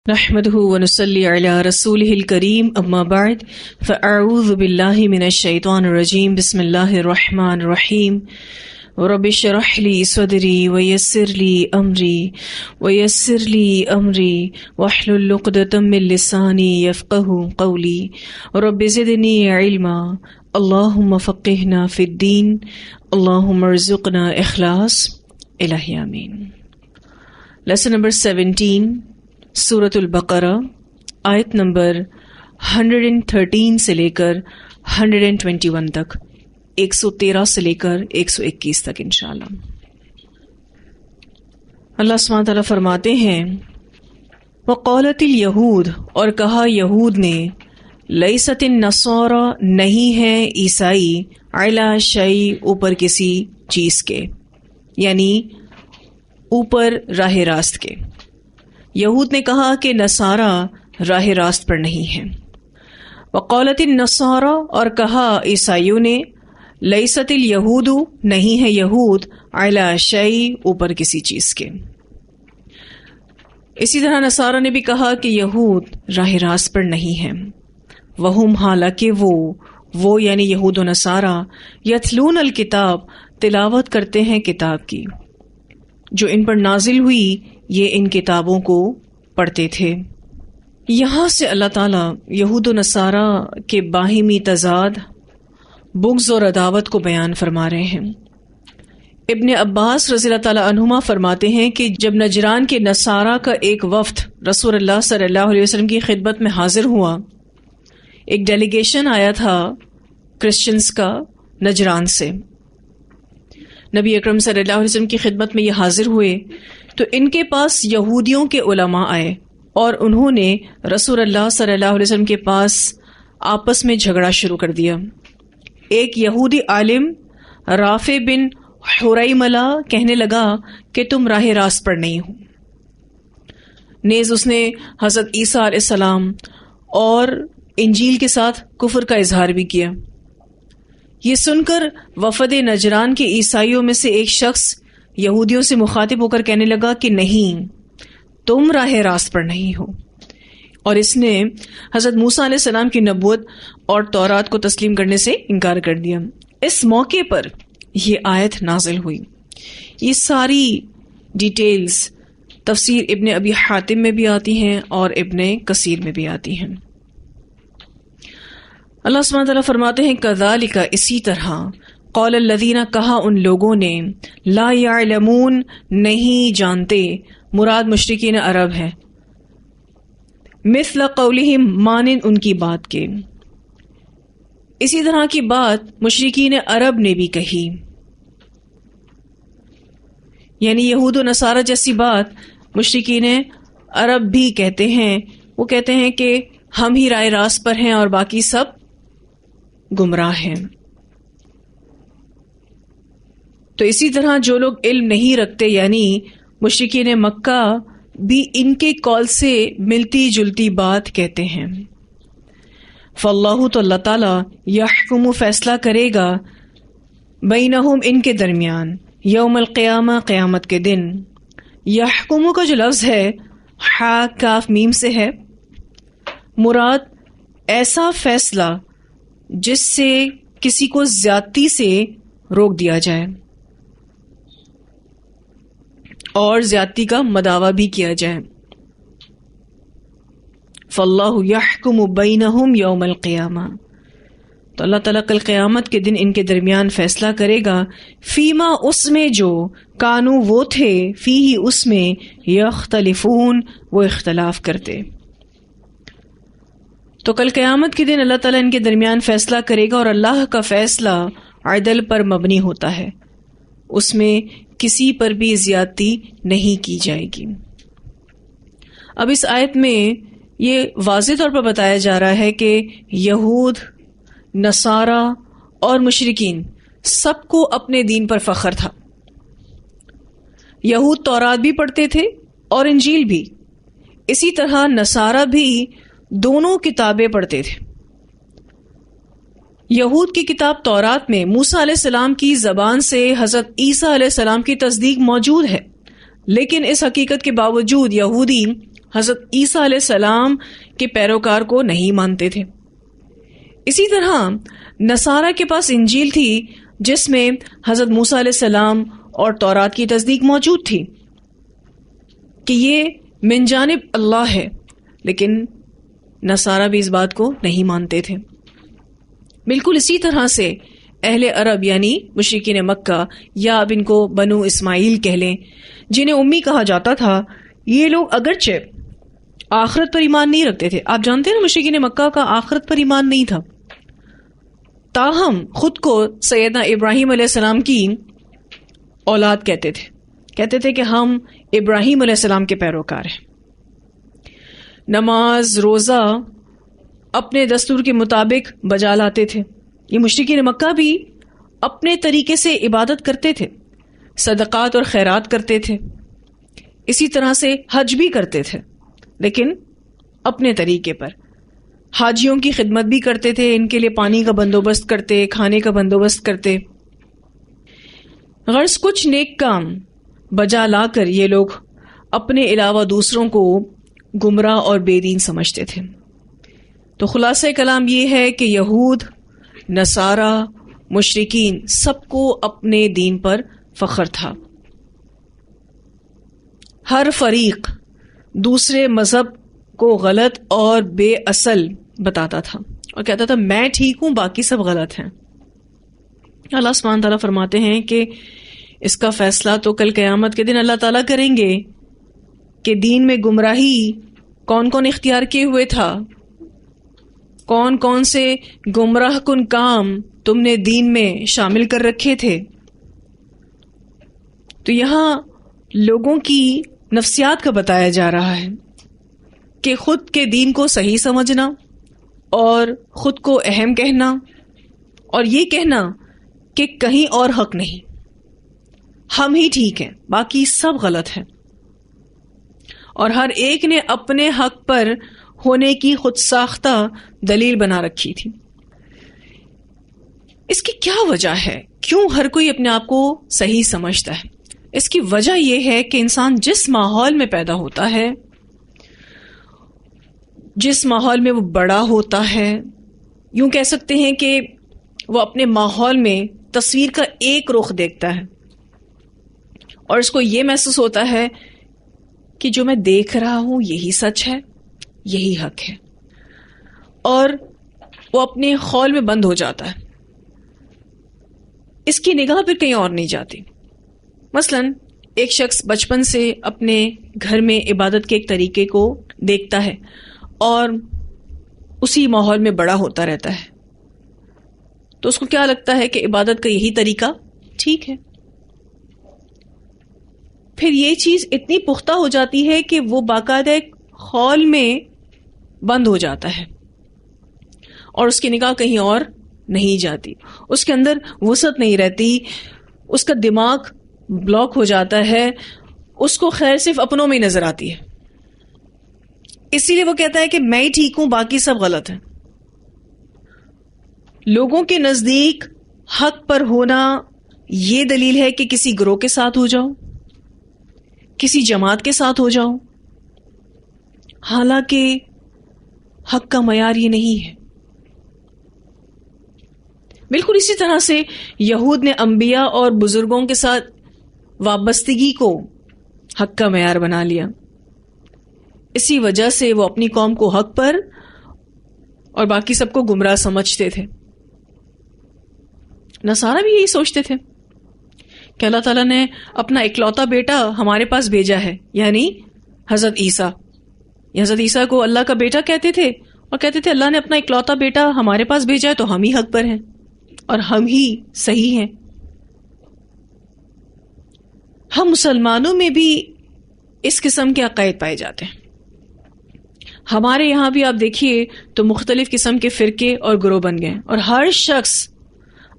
نحمده ونصلي على رسوله الكريم اما بعد فاعوذ بالله من الشيطان الرجيم بسم الله الرحمن الرحيم رب اشرح لي صدري ويسر لي امري واحلل عقدة من لساني يفقهوا قولي رب زدني علما اللهم فقهنا في الدين اللهم ارزقنا اخلاص الہی آمین۔ لیسن نمبر 17 سورۃ البقرہ، آیت نمبر 113 سے لے کر 121 تک، 113 سے لے کر 121 تک انشاءاللہ۔ اللہ سبحانہ وتعالیٰ فرماتے ہیں وقالت الیہود، اور کہا یہود نے، لیست النصارى، نہیں ہے عیسائی، علی شیء، اوپر کسی چیز کے، یعنی اوپر راہ راست کے۔ یہود نے کہا کہ نصارہ راہ راست پر نہیں ہیں۔ وقالت النصارى، اور کہا عیسائیوں نے، لیست الیہود، نہیں ہے یہود، علی شیء، اوپر کسی چیز کے۔ اسی طرح نصارہ نے بھی کہا کہ یہود راہ راست پر نہیں ہیں۔ وہم، حالانکہ وہ یعنی یہود و نصارہ، یتلون الکتاب، تلاوت کرتے ہیں کتاب کی، جو ان پر نازل ہوئی، یہ ان کتابوں کو پڑھتے تھے۔ یہاں سے اللہ تعالیٰ یہود و نصارہ کے باہمی تضاد، بغض اور عداوت کو بیان فرما رہے ہیں۔ ابن عباس رضی اللہ تعالیٰ عنہما فرماتے ہیں کہ جب نجران کے نصارہ کا ایک وفد رسول اللہ صلی اللہ علیہ وسلم کی خدمت میں حاضر ہوا، ایک ڈیلیگیشن آیا تھا کرسچنز کا نجران سے، نبی اکرم صلی اللہ علیہ وسلم کی خدمت میں یہ حاضر ہوئے تو ان کے پاس یہودیوں کے علماء آئے اور انہوں نے رسول اللہ صلی اللہ علیہ وسلم کے پاس آپس میں جھگڑا شروع کر دیا۔ ایک یہودی عالم رافع بن حریملہ کہنے لگا کہ تم راہ راست پر نہیں ہو، نیز اس نے حضرت عیسیٰ علیہ السلام اور انجیل کے ساتھ کفر کا اظہار بھی کیا۔ یہ سن کر وفد نجران کے عیسائیوں میں سے ایک شخص یہودیوں سے مخاطب ہو کر کہنے لگا کہ نہیں، تم راہ راست پر نہیں ہو، اور اس نے حضرت موسیٰ علیہ السلام کی نبوت اور تورات کو تسلیم کرنے سے انکار کر دیا۔ اس موقع پر یہ آیت نازل ہوئی۔ یہ ساری ڈیٹیلز تفسیر ابن ابی حاتم میں بھی آتی ہیں اور ابن کثیر میں بھی آتی ہیں۔ اللہ سبحانہ تعالیٰ فرماتے ہیں کذالک، اسی طرح، قال الذین، کہا ان لوگوں نے، لا یعلمون، نہیں جانتے، مراد مشرکین عرب ہے، مثل قولہم، مانند ان کی بات کے، اسی طرح کی بات مشرکین عرب نے بھی کہی، یعنی یہود و نصارہ جیسی بات مشرکین عرب بھی کہتے ہیں۔ وہ کہتے ہیں کہ ہم ہی راہ راست پر ہیں اور باقی سب گمراہ ہیں۔ تو اسی طرح جو لوگ علم نہیں رکھتے، یعنی مشرکین مکہ بھی ان کے قول سے ملتی جلتی بات کہتے ہیں۔ فاللہ، تو اللہ تعالیٰ، یحکم، فیصلہ کرے گا، بینہم، ان کے درمیان، یوم القیامہ، قیامت کے دن۔ یحکم کا جو لفظ ہے ہا کاف میم سے ہے، مراد ایسا فیصلہ جس سے کسی کو زیادتی سے روک دیا جائے اور زیادتی کا مداوع بھی کیا جائے۔ فاللہ یحکم بینہم یوم القیامہ، تو اللہ تعالیٰ کل قیامت کے دن ان کے درمیان فیصلہ کرے گا، فیما، اس میں جو، کانو، وہ تھے، فیہ، اس میں، یختلفون، وہ اختلاف کرتے۔ تو کل قیامت کے دن اللہ تعالیٰ ان کے درمیان فیصلہ کرے گا، اور اللہ کا فیصلہ عدل پر مبنی ہوتا ہے، اس میں کسی پر بھی زیادتی نہیں کی جائے گی۔ اب اس آیت میں یہ واضح طور پر بتایا جا رہا ہے کہ یہود، نصارہ اور مشرکین سب کو اپنے دین پر فخر تھا۔ یہود تورات بھی پڑھتے تھے اور انجیل بھی، اسی طرح نصارہ بھی دونوں کتابیں پڑھتے تھے۔ یہود کی کتاب تورات میں موسیٰ علیہ السلام کی زبان سے حضرت عیسیٰ علیہ السلام کی تصدیق موجود ہے، لیکن اس حقیقت کے باوجود یہودی حضرت عیسیٰ علیہ السلام کے پیروکار کو نہیں مانتے تھے. اسی طرح نصارہ کے پاس انجیل تھی جس میں حضرت موسیٰ علیہ السلام اور تورات کی تصدیق موجود تھی کہ یہ من جانب اللہ ہے، لیکن نصارہ بھی اس بات کو نہیں مانتے تھے. بالکل اسی طرح سے اہل عرب یعنی مشرکین مکہ، یا اب ان کو بنو اسماعیل کہہ لیں، جنہیں امی کہا جاتا تھا، یہ لوگ اگرچہ آخرت پر ایمان نہیں رکھتے تھے. آپ جانتے ہیں نا مشرکین مکہ کا آخرت پر ایمان نہیں تھا، تاہم خود کو سیدنا ابراہیم علیہ السلام کی اولاد کہتے تھے کہ ہم ابراہیم علیہ السلام کے پیروکار ہیں. نماز روزہ اپنے دستور کے مطابق بجا لاتے تھے. یہ مشرکین مکہ بھی اپنے طریقے سے عبادت کرتے تھے، صدقات اور خیرات کرتے تھے، اسی طرح سے حج بھی کرتے تھے، لیکن اپنے طریقے پر. حاجیوں کی خدمت بھی کرتے تھے، ان کے لیے پانی کا بندوبست کرتے، کھانے کا بندوبست کرتے. غرض کچھ نیک کام بجا لا کر یہ لوگ اپنے علاوہ دوسروں کو گمراہ اور بے دین سمجھتے تھے. تو خلاصہ کلام یہ ہے کہ یہود، نصارہ، مشرکین سب کو اپنے دین پر فخر تھا. ہر فریق دوسرے مذہب کو غلط اور بے اصل بتاتا تھا اور کہتا تھا میں ٹھیک ہوں، باقی سب غلط ہیں. اللہ سبحانہ تعالیٰ فرماتے ہیں کہ اس کا فیصلہ تو کل قیامت کے دن اللہ تعالیٰ کریں گے کہ دین میں گمراہی کون کون اختیار کیے ہوئے تھا، کون کون سے گمراہ کن کام تم نے دین میں شامل کر رکھے تھے. تو یہاں لوگوں کی نفسیات کا بتایا جا رہا ہے کہ خود کے دین کو صحیح سمجھنا اور خود کو اہم کہنا اور یہ کہنا کہ کہیں اور حق نہیں، ہم ہی ٹھیک ہیں، باقی سب غلط ہیں. اور ہر ایک نے اپنے حق پر ہونے کی خود ساختہ دلیل بنا رکھی تھی. اس کی کیا وجہ ہے؟ کیوں ہر کوئی اپنے آپ کو صحیح سمجھتا ہے؟ اس کی وجہ یہ ہے کہ انسان جس ماحول میں پیدا ہوتا ہے، جس ماحول میں وہ بڑا ہوتا ہے، یوں کہہ سکتے ہیں کہ وہ اپنے ماحول میں تصویر کا ایک رخ دیکھتا ہے اور اس کو یہ محسوس ہوتا ہے کہ جو میں دیکھ رہا ہوں یہی سچ ہے، یہی حق ہے، اور وہ اپنے خول میں بند ہو جاتا ہے. اس کی نگاہ پھر کہیں اور نہیں جاتی. مثلا ایک شخص بچپن سے اپنے گھر میں عبادت کے ایک طریقے کو دیکھتا ہے اور اسی ماحول میں بڑا ہوتا رہتا ہے، تو اس کو کیا لگتا ہے کہ عبادت کا یہی طریقہ ٹھیک ہے. پھر یہ چیز اتنی پختہ ہو جاتی ہے کہ وہ باقاعدہ ایک خول میں بند ہو جاتا ہے اور اس کی نگاہ کہیں اور نہیں جاتی، اس کے اندر وسعت نہیں رہتی، اس کا دماغ بلاک ہو جاتا ہے، اس کو خیر صرف اپنوں میں نظر آتی ہے. اسی لیے وہ کہتا ہے کہ میں ہی ٹھیک ہوں، باقی سب غلط ہیں. لوگوں کے نزدیک حق پر ہونا یہ دلیل ہے کہ کسی گروہ کے ساتھ ہو جاؤ، کسی جماعت کے ساتھ ہو جاؤ، حالانکہ حق کا معیار یہ نہیں ہے. بالکل اسی طرح سے یہود نے انبیاء اور بزرگوں کے ساتھ وابستگی کو حق کا معیار بنا لیا. اسی وجہ سے وہ اپنی قوم کو حق پر اور باقی سب کو گمراہ سمجھتے تھے. نصارہ بھی یہی سوچتے تھے کہ اللہ تعالیٰ نے اپنا اکلوتا بیٹا ہمارے پاس بھیجا ہے، یعنی حضرت عیسیٰ. حضرت عیسیٰ کو اللہ کا بیٹا کہتے تھے اور کہتے تھے اللہ نے اپنا اکلوتا بیٹا ہمارے پاس بھیجا ہے تو ہم ہی حق پر ہیں اور ہم ہی صحیح ہیں. ہم مسلمانوں میں بھی اس قسم کے عقائد پائے جاتے ہیں. ہمارے یہاں بھی آپ دیکھیے تو مختلف قسم کے فرقے اور گروہ بن گئے اور ہر شخص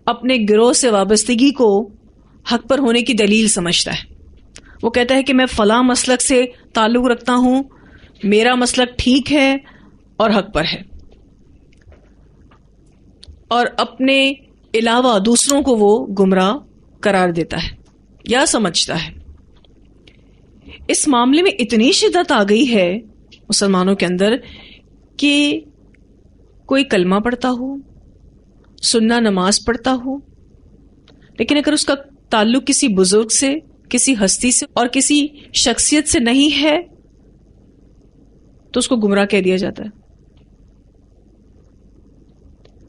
اپنے گروہ سے وابستگی کو حق پر ہونے کی دلیل سمجھتا ہے. وہ کہتا ہے کہ میں فلاں مسلک سے تعلق رکھتا ہوں، میرا مسلک ٹھیک ہے اور حق پر ہے، اور اپنے علاوہ دوسروں کو وہ گمراہ قرار دیتا ہے یا سمجھتا ہے. اس معاملے میں اتنی شدت آ گئی ہے مسلمانوں کے اندر کہ کوئی کلمہ پڑھتا ہو، سننا نماز پڑھتا ہو، لیکن اگر اس کا تعلق کسی بزرگ سے، کسی ہستی سے اور کسی شخصیت سے نہیں ہے تو اس کو گمراہ کہہ دیا جاتا ہے۔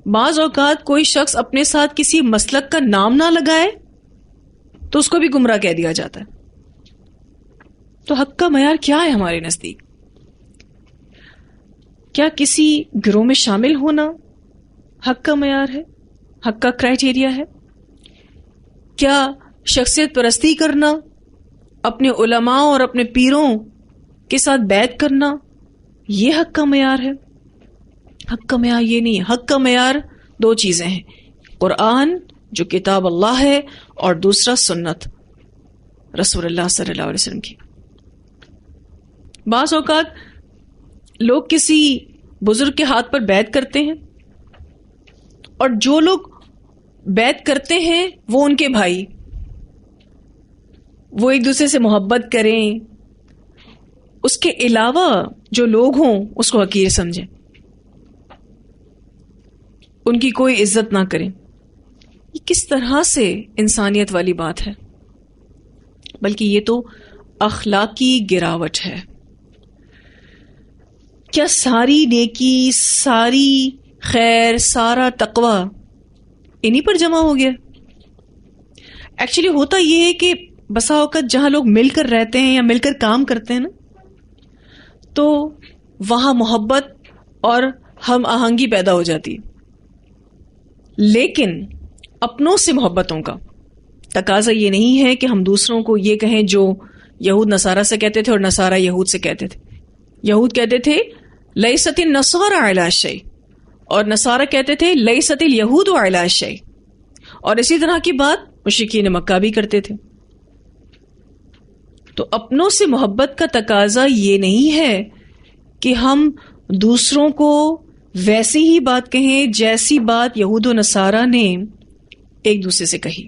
بعض اوقات کوئی شخص اپنے ساتھ کسی مسلک کا نام نہ لگائے تو اس کو بھی گمراہ کہہ دیا جاتا ہے۔ تو حق کا معیار کیا ہے ہمارے نزدیک؟ کیا کسی گروہ میں شامل ہونا حق کا معیار ہے، حق کا کرائٹیریا ہے؟ کیا شخصیت پرستی کرنا، اپنے علماء اور اپنے پیروں کے ساتھ بیعت کرنا، یہ حق کا معیار ہے؟ حق کا معیار یہ نہیں ہے۔ حق کا معیار دو چیزیں ہیں، قرآن جو کتاب اللہ ہے، اور دوسرا سنت رسول اللہ صلی اللہ علیہ وسلم کی۔ بعض اوقات لوگ کسی بزرگ کے ہاتھ پر بیعت کرتے ہیں، اور جو لوگ بیعت کرتے ہیں وہ ان کے بھائی، وہ ایک دوسرے سے محبت کریں، اس کے علاوہ جو لوگ ہوں اس کو حقیر سمجھیں، ان کی کوئی عزت نہ کریں۔ یہ کس طرح سے انسانیت والی بات ہے؟ بلکہ یہ تو اخلاقی گراوٹ ہے۔ کیا ساری نیکی، ساری خیر، سارا تقوی انہی پر جمع ہو گیا؟ ایکچولی ہوتا یہ ہے کہ بسا اوقات جہاں لوگ مل کر رہتے ہیں یا مل کر کام کرتے ہیں نا، تو وہاں محبت اور ہم آہنگی پیدا ہو جاتی ہے، لیکن اپنوں سے محبتوں کا تقاضا یہ نہیں ہے کہ ہم دوسروں کو یہ کہیں جو یہود نصارہ سے کہتے تھے اور نصارہ یہود سے کہتے تھے۔ یہود کہتے تھے لیست النصارى علی شیء، اور نصارہ کہتے تھے لیست الیہود علی شیء، اور اسی طرح کی بات مشرکین مکہ بھی کرتے تھے۔ تو اپنوں سے محبت کا تقاضا یہ نہیں ہے کہ ہم دوسروں کو ویسی ہی بات کہیں جیسی بات یہود و نصارہ نے ایک دوسرے سے کہی۔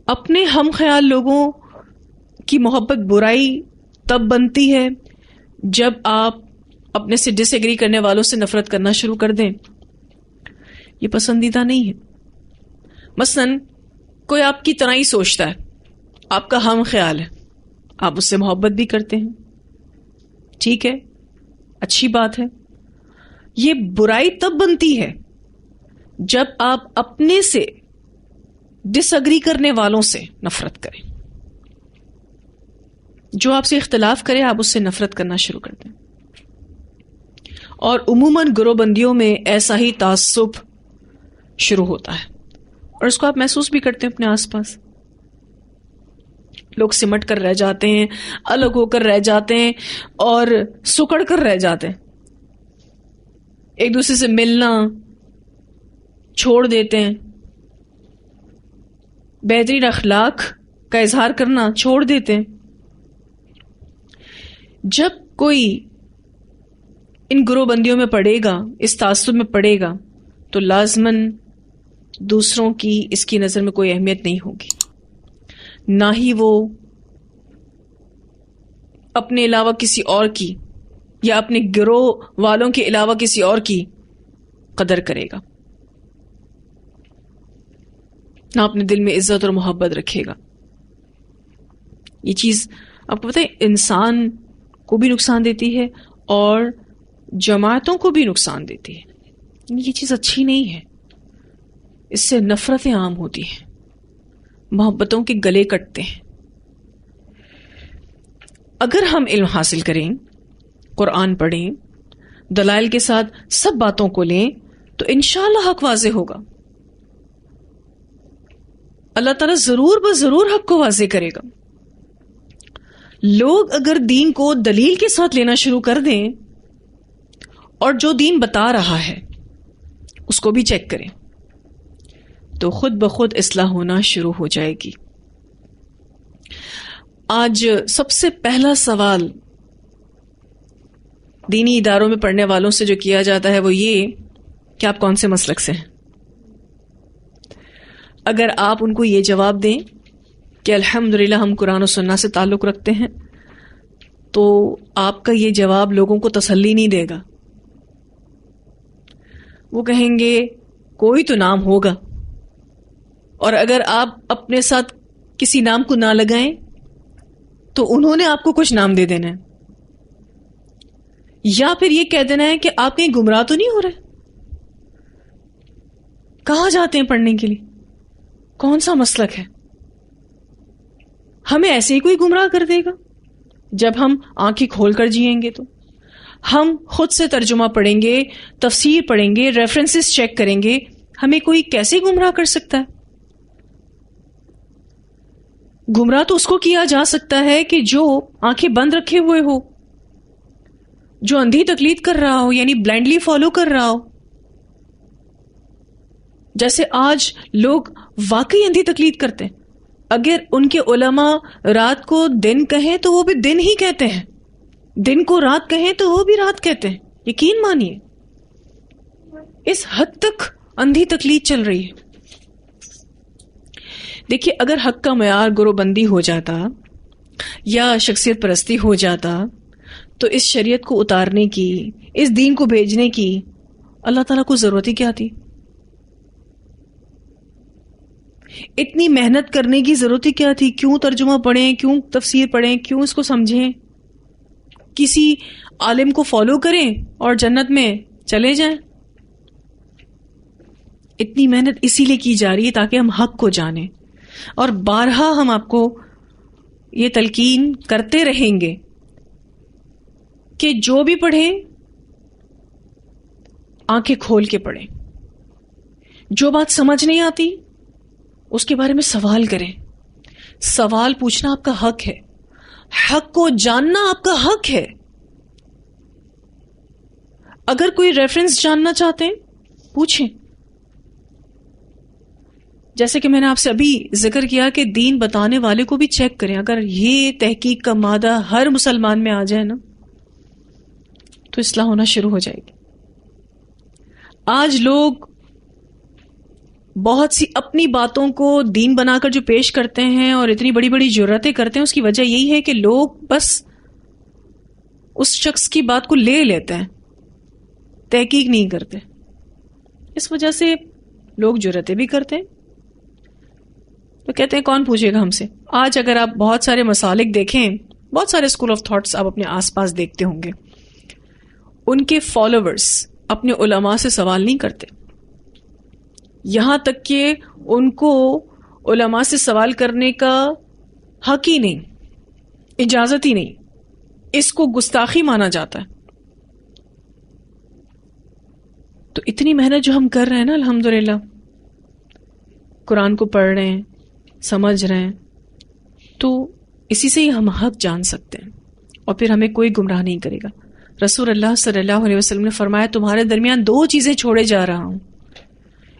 اپنے ہم خیال لوگوں کی محبت برائی تب بنتی ہے جب آپ اپنے سے ڈس ایگری کرنے والوں سے نفرت کرنا شروع کر دیں۔ یہ پسندیدہ نہیں ہے۔ مثلاً کوئی آپ کی طرح ہی سوچتا ہے، آپ کا ہم خیال ہے، آپ اس سے محبت بھی کرتے ہیں، ٹھیک ہے، اچھی بات ہے۔ یہ برائی تب بنتی ہے جب آپ اپنے سے ڈس ایگری کرنے والوں سے نفرت کریں۔ جو آپ سے اختلاف کرے آپ اس سے نفرت کرنا شروع کر دیں۔ اور عموماً گروہ بندیوں میں ایسا ہی تعصب شروع ہوتا ہے، اور اس کو آپ محسوس بھی کرتے ہیں اپنے آس پاس۔ لوگ سمٹ کر رہ جاتے ہیں، الگ ہو کر رہ جاتے ہیں، اور سکڑ کر رہ جاتے ہیں، ایک دوسرے سے ملنا چھوڑ دیتے ہیں، بہترین اخلاق کا اظہار کرنا چھوڑ دیتے ہیں۔ جب کوئی ان گروہ بندیوں میں پڑے گا، اس تعصب میں پڑے گا، تو لازماً دوسروں کی اس کی نظر میں کوئی اہمیت نہیں ہوگی، نہ ہی وہ اپنے علاوہ کسی اور کی یا اپنے گروہ والوں کے علاوہ کسی اور کی قدر کرے گا، نہ اپنے دل میں عزت اور محبت رکھے گا۔ یہ چیز آپ کو پتہ ہے انسان کو بھی نقصان دیتی ہے اور جماعتوں کو بھی نقصان دیتی ہے۔ یہ چیز اچھی نہیں ہے، اس سے نفرتیں عام ہوتی ہیں، محبتوں کے گلے کٹتے ہیں۔ اگر ہم علم حاصل کریں، قرآن پڑھیں، دلائل کے ساتھ سب باتوں کو لیں، تو انشاءاللہ حق واضح ہوگا۔ اللہ تعالیٰ ضرور بضرور حق کو واضح کرے گا۔ لوگ اگر دین کو دلیل کے ساتھ لینا شروع کر دیں اور جو دین بتا رہا ہے اس کو بھی چیک کریں، تو خود بخود اصلاح ہونا شروع ہو جائے گی۔ آج سب سے پہلا سوال دینی اداروں میں پڑھنے والوں سے جو کیا جاتا ہے وہ یہ کہ آپ کون سے مسلک سے ہیں۔ اگر آپ ان کو یہ جواب دیں کہ الحمدللہ ہم قرآن و سنت سے تعلق رکھتے ہیں، تو آپ کا یہ جواب لوگوں کو تسلی نہیں دے گا. وہ کہیں گے کوئی تو نام ہوگا، اور اگر آپ اپنے ساتھ کسی نام کو نہ لگائیں تو انہوں نے آپ کو کچھ نام دے دینا ہے، یا پھر یہ کہہ دینا ہے کہ آپ کہیں گمراہ تو نہیں ہو رہے، کہاں جاتے ہیں پڑھنے کے لیے، کون سا مسلک ہے. ہمیں ایسے ہی کوئی گمراہ کر دے گا. جب ہم آنکھیں کھول کر جئیں گے تو ہم خود سے ترجمہ پڑھیں گے، تفسیر پڑھیں گے، ریفرنسز چیک کریں گے، ہمیں کوئی کیسے گمراہ کر سکتا ہے؟ گمراہ تو اس کو کیا جا سکتا ہے کہ جو آنکھیں بند رکھے ہوئے ہو، جو اندھی تقلید کر رہا ہو، یعنی بلائنڈلی فالو کر رہا ہو. جیسے آج لوگ واقعی اندھی تقلید کرتے ہیں. اگر ان کے علماء رات کو دن کہیں تو وہ بھی دن ہی کہتے ہیں، دن کو رات کہیں تو وہ بھی رات کہتے ہیں. یقین مانیے اس حد تک اندھی تقلید چل رہی ہے. دیکھیے اگر حق کا معیار گروہ بندی ہو جاتا یا شخصیت پرستی ہو جاتا تو اس شریعت کو اتارنے کی، اس دین کو بھیجنے کی اللہ تعالیٰ کو ضرورت ہی کیا تھی؟ اتنی محنت کرنے کی ضرورت ہی کیا تھی؟ کیوں ترجمہ پڑھیں، کیوں تفسیر پڑھیں، کیوں اس کو سمجھیں؟ کسی عالم کو فالو کریں اور جنت میں چلے جائیں. اتنی محنت اسی لیے کی جا رہی ہے تاکہ ہم حق کو جانیں، اور بارہا ہم آپ کو یہ تلقین کرتے رہیں گے کہ جو بھی پڑھیں آنکھیں کھول کے پڑھیں. جو بات سمجھ نہیں آتی اس کے بارے میں سوال کریں. سوال پوچھنا آپ کا حق ہے، حق کو جاننا آپ کا حق ہے. اگر کوئی ریفرنس جاننا چاہتے ہیں پوچھیں. جیسے کہ میں نے آپ سے ابھی ذکر کیا کہ دین بتانے والے کو بھی چیک کریں. اگر یہ تحقیق کا مادہ ہر مسلمان میں آ جائے نا تو اصلاح ہونا شروع ہو جائے گی. آج لوگ بہت سی اپنی باتوں کو دین بنا کر جو پیش کرتے ہیں اور اتنی بڑی بڑی جرأتیں کرتے ہیں، اس کی وجہ یہی ہے کہ لوگ بس اس شخص کی بات کو لے لیتے ہیں، تحقیق نہیں کرتے. اس وجہ سے لوگ جرأتیں بھی کرتے ہیں تو کہتے ہیں کون پوچھے گا ہم سے. آج اگر آپ بہت سارے مسالک دیکھیں، بہت سارے اسکول آف تھاٹس آپ اپنے آس پاس دیکھتے ہوں گے، ان کے فالوورز اپنے علماء سے سوال نہیں کرتے. یہاں تک کہ ان کو علماء سے سوال کرنے کا حق ہی نہیں، اجازت ہی نہیں، اس کو گستاخی مانا جاتا ہے. تو اتنی محنت جو ہم کر رہے ہیں نا، الحمدللہ قرآن کو پڑھ رہے ہیں، سمجھ رہے ہیں، تو اسی سے ہی ہم حق جان سکتے ہیں اور پھر ہمیں کوئی گمراہ نہیں کرے گا. رسول اللہ صلی اللہ علیہ وسلم نے فرمایا تمہارے درمیان دو چیزیں چھوڑے جا رہا ہوں،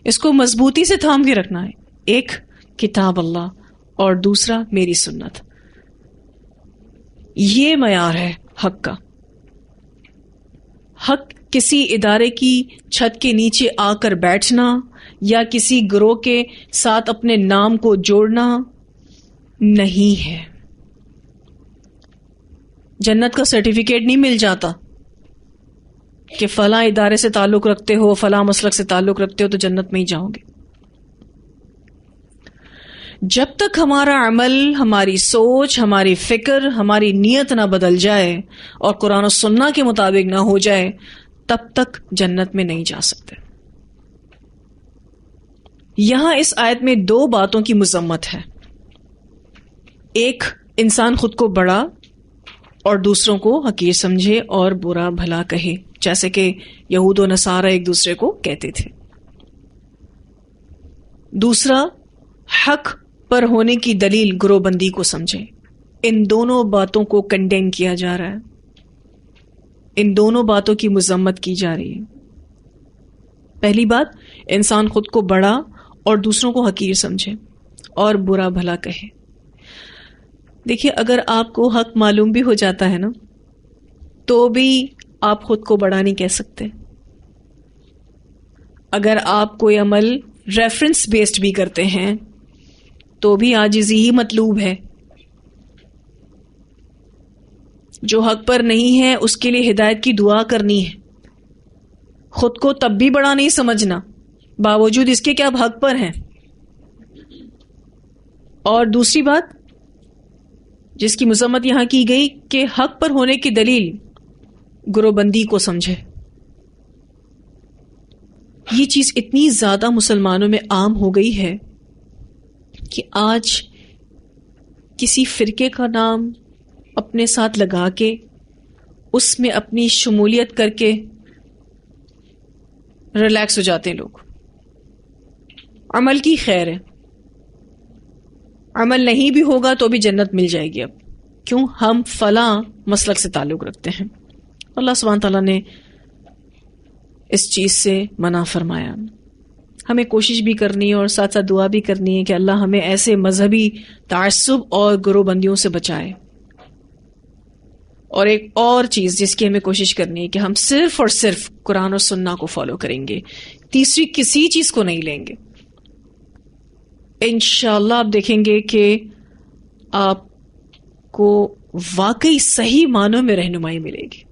اس کو مضبوطی سے تھام کے رکھنا ہے. ایک کتاب اللہ اور دوسرا میری سنت. یہ معیار ہے حق کا. حق کسی ادارے کی چھت کے نیچے آ کر بیٹھنا یا کسی گروہ کے ساتھ اپنے نام کو جوڑنا نہیں ہے. جنت کا سرٹیفکیٹ نہیں مل جاتا کہ فلاں ادارے سے تعلق رکھتے ہو، فلاں مسلک سے تعلق رکھتے ہو تو جنت میں ہی جاؤ گے. جب تک ہمارا عمل، ہماری سوچ، ہماری فکر، ہماری نیت نہ بدل جائے اور قرآن و سنہ کے مطابق نہ ہو جائے تب تک جنت میں نہیں جا سکتے. یہاں اس آیت میں دو باتوں کی مذمت ہے. ایک، انسان خود کو بڑا اور دوسروں کو حقیر سمجھے اور برا بھلا کہے، جیسے کہ یہود و نصارہ ایک دوسرے کو کہتے تھے. دوسرا، حق پر ہونے کی دلیل گروہ بندی کو سمجھے. ان دونوں باتوں کو کنڈیم کیا جا رہا ہے، ان دونوں باتوں کی مذمت کی جا رہی ہے. پہلی بات، انسان خود کو بڑا اور دوسروں کو حقیر سمجھے اور برا بھلا کہے. دیکھیے اگر آپ کو حق معلوم بھی ہو جاتا ہے نا تو بھی آپ خود کو بڑا نہیں کہہ سکتے. اگر آپ کوئی عمل ریفرنس بیسڈ بھی کرتے ہیں تو بھی عاجزی ہی مطلوب ہے. جو حق پر نہیں ہے اس کے لیے ہدایت کی دعا کرنی ہے، خود کو تب بھی بڑا نہیں سمجھنا باوجود اس کے کہ آپ حق پر ہیں. اور دوسری بات جس کی مذمت یہاں کی گئی کہ حق پر ہونے کی دلیل گروہ بندی کو سمجھے. یہ چیز اتنی زیادہ مسلمانوں میں عام ہو گئی ہے کہ آج کسی فرقے کا نام اپنے ساتھ لگا کے اس میں اپنی شمولیت کر کے ریلیکس ہو جاتے ہیں لوگ. عمل کی خیر ہے، عمل نہیں بھی ہوگا تو بھی جنت مل جائے گی. اب کیوں؟ ہم فلاں مسلک سے تعلق رکھتے ہیں. اللہ سبحانہ تعالیٰ نے اس چیز سے منع فرمایا. ہمیں کوشش بھی کرنی ہے اور ساتھ ساتھ دعا بھی کرنی ہے کہ اللہ ہمیں ایسے مذہبی تعصب اور گروہ بندیوں سے بچائے. اور ایک اور چیز جس کی ہمیں کوشش کرنی ہے کہ ہم صرف اور صرف قرآن اور سنہ کو فالو کریں گے، تیسری کسی چیز کو نہیں لیں گے. انشاءاللہ آپ دیکھیں گے کہ آپ کو واقعی صحیح معنوں میں رہنمائی ملے گی.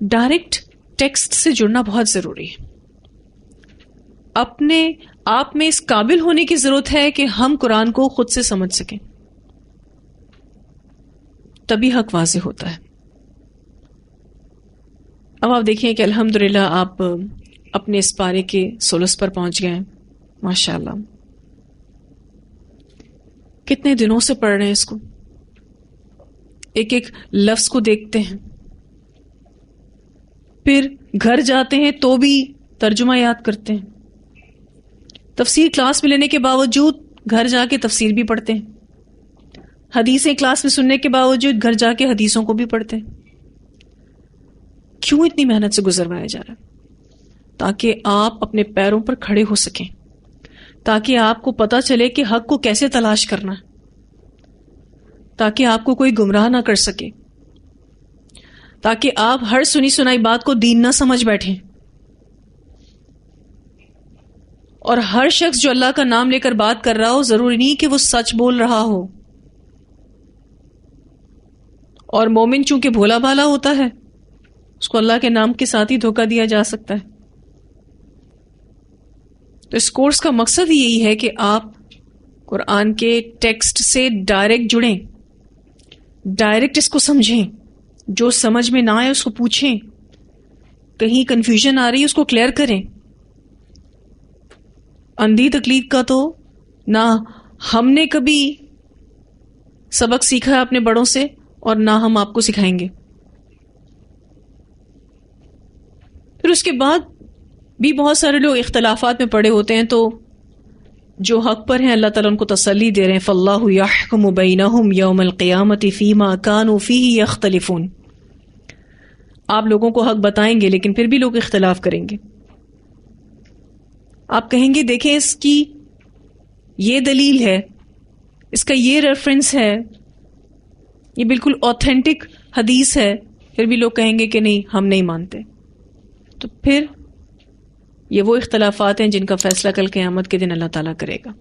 ڈائریکٹ ٹیکسٹ سے جڑنا بہت ضروری ہے. اپنے آپ میں اس قابل ہونے کی ضرورت ہے کہ ہم قرآن کو خود سے سمجھ سکیں، تبھی حق واضح ہوتا ہے. اب آپ دیکھیں کہ الحمدللہ آپ اپنے اس پارے کے سولس پر پہنچ گئے ہیں. ماشاءاللہ کتنے دنوں سے پڑھ رہے ہیں اس کو، ایک ایک لفظ کو دیکھتے ہیں، پھر گھر جاتے ہیں تو بھی ترجمہ یاد کرتے ہیں. تفسیر کلاس میں لینے کے باوجود گھر جا کے تفسیر بھی پڑھتے ہیں. حدیثیں کلاس میں سننے کے باوجود گھر جا کے حدیثوں کو بھی پڑھتے ہیں. کیوں اتنی محنت سے گزروایا جا رہا ہے؟ تاکہ آپ اپنے پیروں پر کھڑے ہو سکیں، تاکہ آپ کو پتا چلے کہ حق کو کیسے تلاش کرنا ہے، تاکہ آپ کو کوئی گمراہ نہ کر سکے، تاکہ آپ ہر سنی سنائی بات کو دین نہ سمجھ بیٹھیں. اور ہر شخص جو اللہ کا نام لے کر بات کر رہا ہو ضروری نہیں کہ وہ سچ بول رہا ہو. اور مومن چونکہ بھولا بھالا ہوتا ہے اس کو اللہ کے نام کے ساتھ ہی دھوکہ دیا جا سکتا ہے. تو اس کورس کا مقصد ہی یہی ہے کہ آپ قرآن کے ٹیکسٹ سے ڈائریکٹ جڑیں، ڈائریکٹ اس کو سمجھیں، جو سمجھ میں نہ آئے اس کو پوچھیں، کہیں کنفیوژن آ رہی ہے اس کو کلیئر کریں. اندھی تقلید کا تو نہ ہم نے کبھی سبق سیکھا ہے اپنے بڑوں سے اور نہ ہم آپ کو سکھائیں گے. پھر اس کے بعد بھی بہت سارے لوگ اختلافات میں پڑے ہوتے ہیں، تو جو حق پر ہیں اللہ تعالیٰ ان کو تسلی دے رہے ہیں. فاللہ یحکم بینہم یوم القیامۃ فیما کانوا فیہ یختلفون. آپ لوگوں کو حق بتائیں گے لیکن پھر بھی لوگ اختلاف کریں گے. آپ کہیں گے دیکھیں اس کی یہ دلیل ہے، اس کا یہ ریفرنس ہے، یہ بالکل آتھینٹک حدیث ہے، پھر بھی لوگ کہیں گے کہ نہیں ہم نہیں مانتے. تو پھر یہ وہ اختلافات ہیں جن کا فیصلہ کل قیامت کے دن اللہ تعالیٰ کرے گا.